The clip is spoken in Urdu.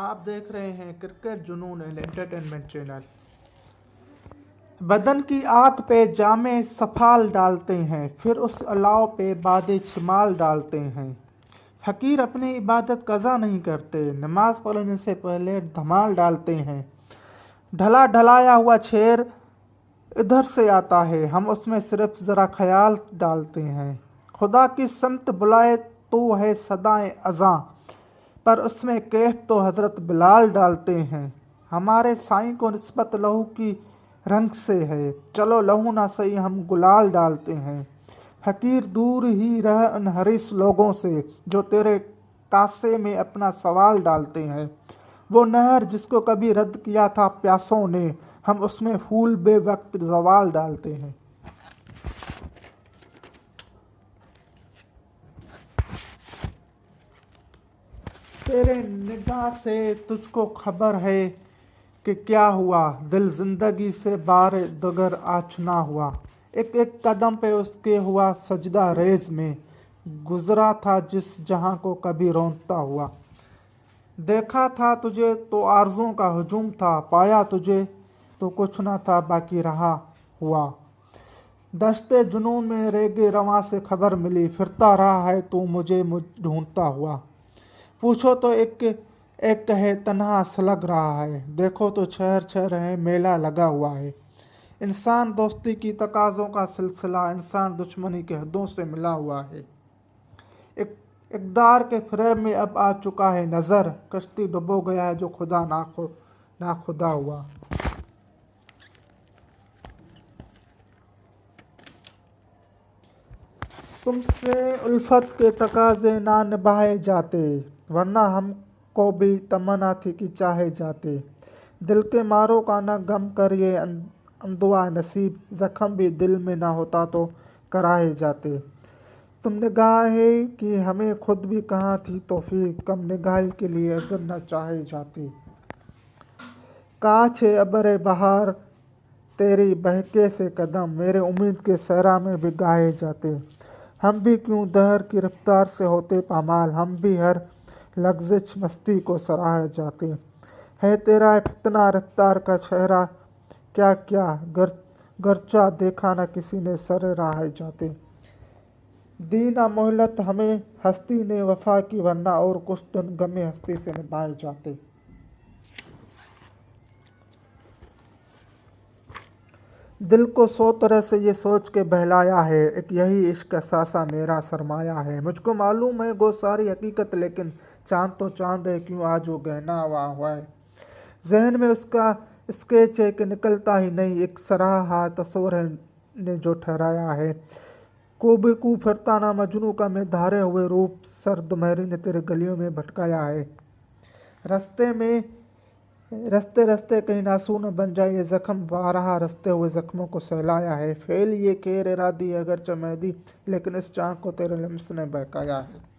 آپ دیکھ رہے ہیں کرکٹ جنون انٹرٹینمنٹ چینل۔ بدن کی آگ پہ جامِ سفال ڈالتے ہیں، پھر اس الاؤ پہ بادِ شمال ڈالتے ہیں۔ فقیر اپنی عبادت قضا نہیں کرتے، نماز پڑھنے سے پہلے دھمال ڈالتے ہیں۔ ڈھلا ڈھلایا ہوا شعر ادھر سے آتا ہے، ہم اس میں صرف ذرا خیال ڈالتے ہیں۔ خدا کی سمت بلائے تو ہے صدائے اذاں، پر اس میں کیف تو حضرت بلال ڈالتے ہیں۔ ہمارے سائیں کو نسبت لہو کی رنگ سے ہے، چلو لہو نہ سہی ہم گلال ڈالتے ہیں۔ فقیر دور ہی رہ ان حریص لوگوں سے، جو تیرے کاسے میں اپنا سوال ڈالتے ہیں۔ وہ نہر جس کو کبھی رد کیا تھا پیاسوں نے، ہم اس میں پھول بے وقت زوال ڈالتے ہیں۔ تیرے نگاہ سے تجھ کو خبر ہے کہ کیا ہوا، دل زندگی سے بار دگر آشنا ہوا۔ ایک ایک قدم پہ اس کے ہوا سجدہ ریز میں، گزرا تھا جس جہاں کو کبھی رونقتا ہوا۔ دیکھا تھا تجھے تو آرزوؤں کا ہجوم تھا، پایا تجھے تو کچھ نہ تھا باقی رہا ہوا۔ دشت جنون میں ریگ رواں سے خبر ملی، پھرتا رہا ہے تو مجھے ڈھونڈتا ہوا۔ پوچھو تو ایک ایک کہے تنہا سلگ رہا ہے، دیکھو تو شہر شہر ہے میلہ لگا ہوا ہے۔ انسان دوستی کی تقاضوں کا سلسلہ، انسان دشمنی کے حدوں سے ملا ہوا ہے۔ اقدار کے فریب میں اب آ چکا ہے نظر، کشتی ڈبو گیا ہے جو خدا ناخدا ہوا۔ تم سے الفت کے تقاضے نہ نبھائے جاتے، ورنہ ہم کو بھی تمنا تھی کہ چاہے جاتے۔ دل کے ماروں کا نہ غم کر یہ اندوہ نصیب، زخم بھی دل میں نہ ہوتا تو کراہے جاتے۔ تم نگاہی کی ہمیں خود بھی کہاں تھی توفیق، کم نگاہی کے لیے عذر نہ چاہے جاتے۔ کاش ہے ابرِ بہار تیری بہکے سے قدم، میرے امید کے صحرا میں بھی گاہے جاتے۔ ہم بھی کیوں دہر کی رفتار سے ہوتے پامال، ہم بھی ہر لغزش مستی کو سراہے جاتے۔ ہے تیرا فتنہ رفتار کا چہرہ کیا کیا، گرچہ دیکھا نہ کسی نے سر راہے جاتے۔ دی نہ مہلت ہمیں ہستی نے وفا کی، ورنہ اور کچھ دن غم ہستی سے نبھائے جاتے۔ دل کو 100 طرح سے یہ سوچ کے بہلایا ہے، ایک یہی عشق اثاثہ میرا سرمایہ ہے۔ مجھ کو معلوم ہے گو ساری حقیقت، لیکن چاند تو چاند ہے کیوں آج وہ گہنا ہوا ہے۔ ذہن میں اس کا اسکیچ ہے کہ نکلتا ہی نہیں، ایک سراہا تصور ہے نے جو ٹھہرایا ہے۔ کو بے کو پھرتا نہ مجنوں کا میں دھارے ہوئے روپ، سرد مہری نے تیرے گلیوں میں بھٹکایا ہے۔ رستے رستے کہیں ناسور نہ بن جائے یہ زخم، بارہا رستے ہوئے زخموں کو سہلایا ہے۔ فعل یہ خیر ارادی ہے اگرچہ مہدی، لیکن اس چاہ کو تیرے لمس نے بہکایا ہے۔